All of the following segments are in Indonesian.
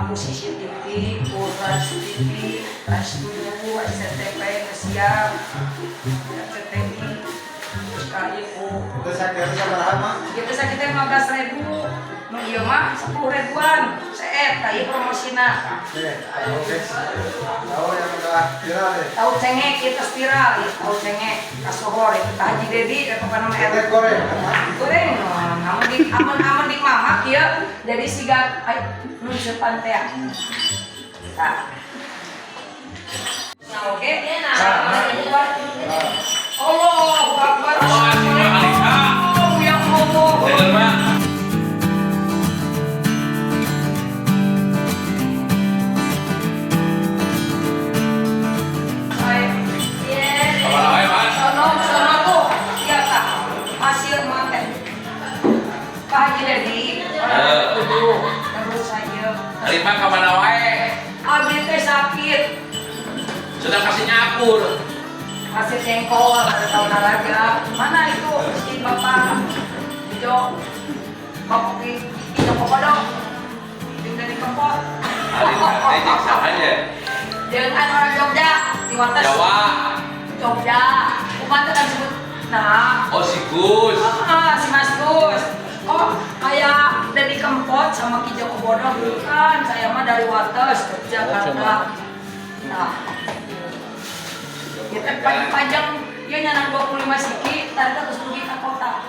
Musisi TV, Trans TV, Trans 7, SCTV, siap, SCTV, KIU. Itu sakitnya berapa, Mak? Itu sakitnya 15.000, nu ieu mah 10.000-an, seet, kayu promosina. Oke. Tahu yang udah viral deh. Tahu cengek itu viral, tahu cengek, kasohor itu Haji Dedi, apa nama Kita goreng. goreng, aman di mamak ya, jadi siga, nu sepan teh. Nah, oke, Allahu Akbar. Yang Allah. Terima kemana wae? Abdi teh sakit, Sudah kasih nyakur. masih jengkol, ada tahun olahraga. Mana itu si bapak hijau, bapak hijau kokodok, itu dari kempot. Ejek saja. Dengan orang Jogja, di Wates. Jawa. Jogja, bukan kan sebut. Nah, Oh si Gus. si Mas Gus. Oh, kayak dari Kempot sama Ki Joko Bodo bukan, saya mah dari Wates, Jakarta. Nah, kita panjang, ya nyanak 25 siki, tadi terus pergi ke kota.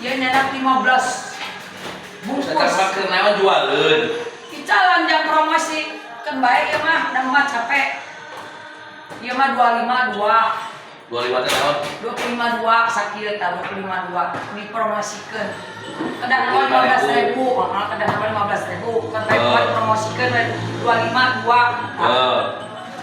Ya nyanak 15 bungkus. Sekarang kenawan jualan. Di jalan jam promosi, kan baik ya mah, udah mah capek. Ya mah 25 tahun. 25 sakit, 25 dipromosikan. Kadang 15.000, kadang 15.000. Kan baik buat promosikan 25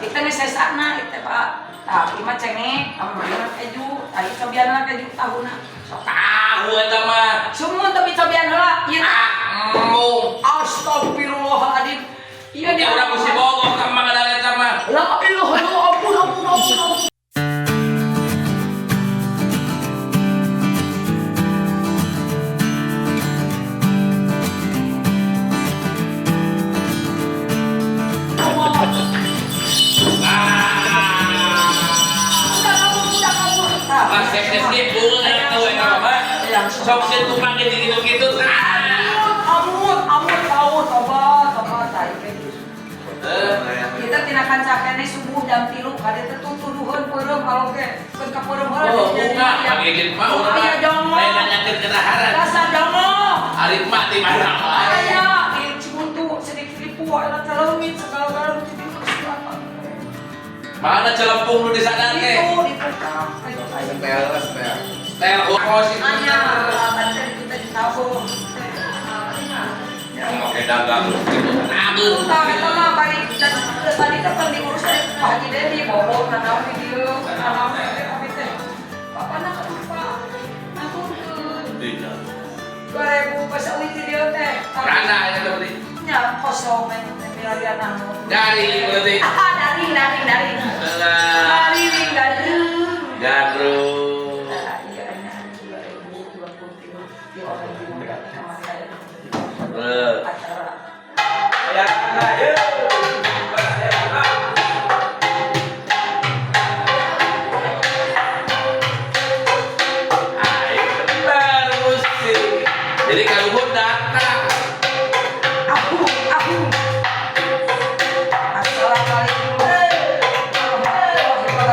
Itu nih saya sana, itu Pak. Tapi mah cengek, aman keju, tadi cobian keju tahuna. Tahu eta mah. Semua tapi cobian heula. Ieu astagfirullahaladzim. Iya dia Udah mesti bohong ka mangga eta mah. La ilaha illallah, ampun. Sok sentuh pakai gitu-gitu. Amun tahu tobat kita tinakan cakene subuh jam 3 kade teh tutuduheun peureum kalau ke peureum heula Oh, bukan, pakai gitu mah urang. Aya jongo. Lain nanyakeun kedaharan. Rasa jongo. Ari mah ti mana wae. Aya di Cibuntu sedikit ribu ala teleungit segala-galanya di apa. Mana celempung nu di sana teh? Itu di Pekam. Tel promosi. Anya banten kita ditabung. Yang mau dagang gitu. Nabung. Entah kita mah bari tadi kan diurus dari Pak Haji Dedi bawa nanam video nanam apa teh. Papana kenapa? Ngapunten. 2000 pas euy ti dieu teh. Karena aya teh. Nya kosong men milarian anu. Dari berarti. Dari. Alah. Dari. Gandrung. Ya, ayo. Jadi kalau gue datang, Aku. Assalamualaikum warahmatullahi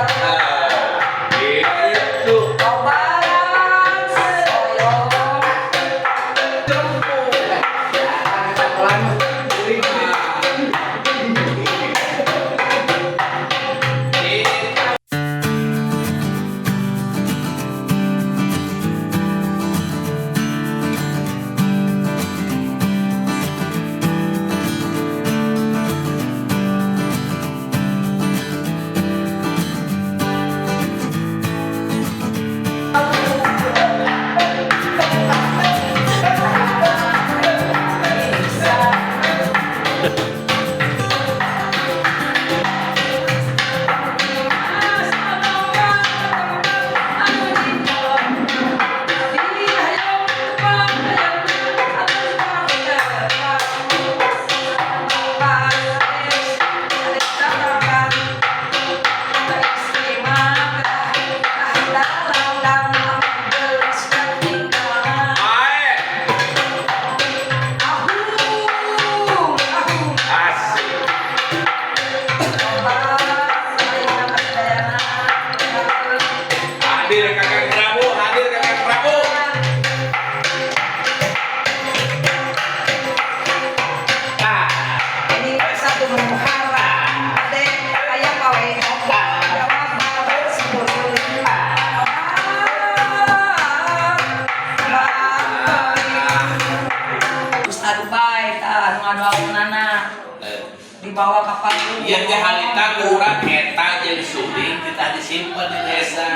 dibawa kapal dulu. Iya teh halita kurang eta jeung suling kita disimpan di desa.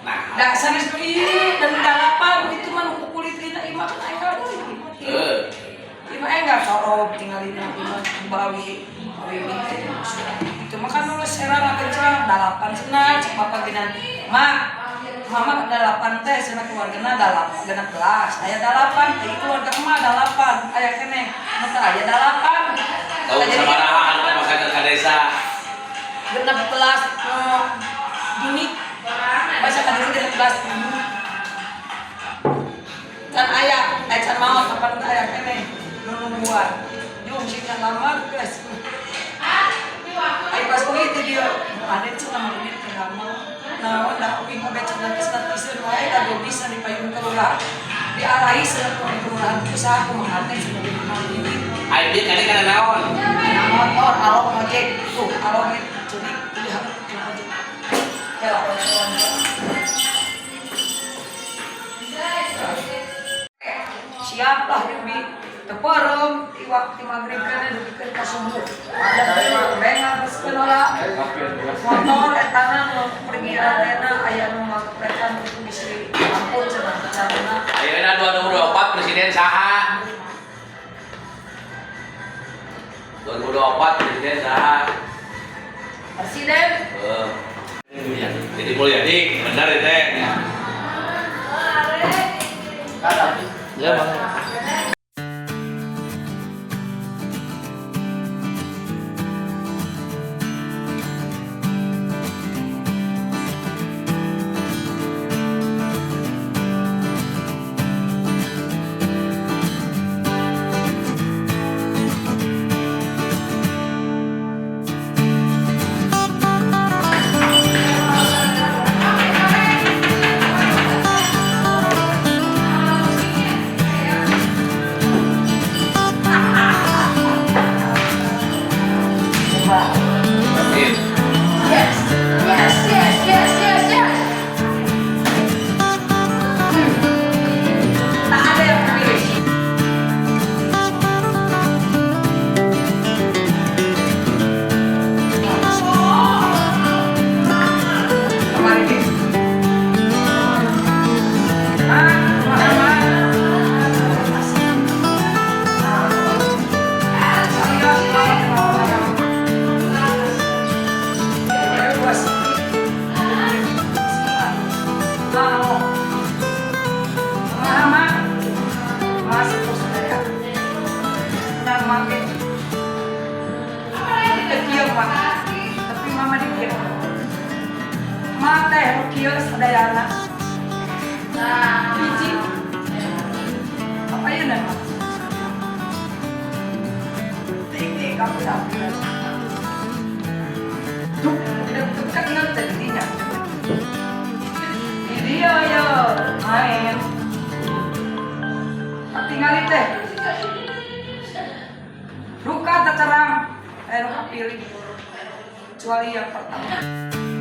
Nah, Dasar istri dan dalapan itu mah nu kulit kita imah kan enggak. Imah enggak sorot tinggalin imah bawi itu mah kan nulis serang kencang dalapan cenah cek bapak ginan mak mama dalapan teh cenah keluargana dalapan genep belas aya dalapan teh keluarga emak dalapan aya keneh mata aya dalapan tahu sabaraha anu makan ke desa. genep belas Juni bahasa kadang genep belas Juni can aya can maot kapan aya keneh nungguan jung sing lama guys. Ay pas ko itu dia ada cina menit kenapa nah udah pinggir becak nanti statistikan wae kagak bisa dipayung kelurahan diarahi selaku kelurahan usaha aku menghati sudah dimulai Ai dia kali kana naon? nah motor alok ngojek tuh alok jadi lihat kena ojek ya siap lah Dewi teporong waktu maghrib kan dudukkan ke sumur ada memang harus kenala motor etana pergi arena ayah nomor pretan itu bisa ampun cenah carana Ayeuna 2024 presiden saha? 2024 presiden saha? presiden Ya, jadi Mulyadi benar ya teh. Ya bang. Tapi mama dikira mata yang kios sadayana biji apa ya nama tinggi kamu sampai tuh tidak kenal jadinya ini yo main tinggalin teh luka tak terang luka pilih kecuali yang pertama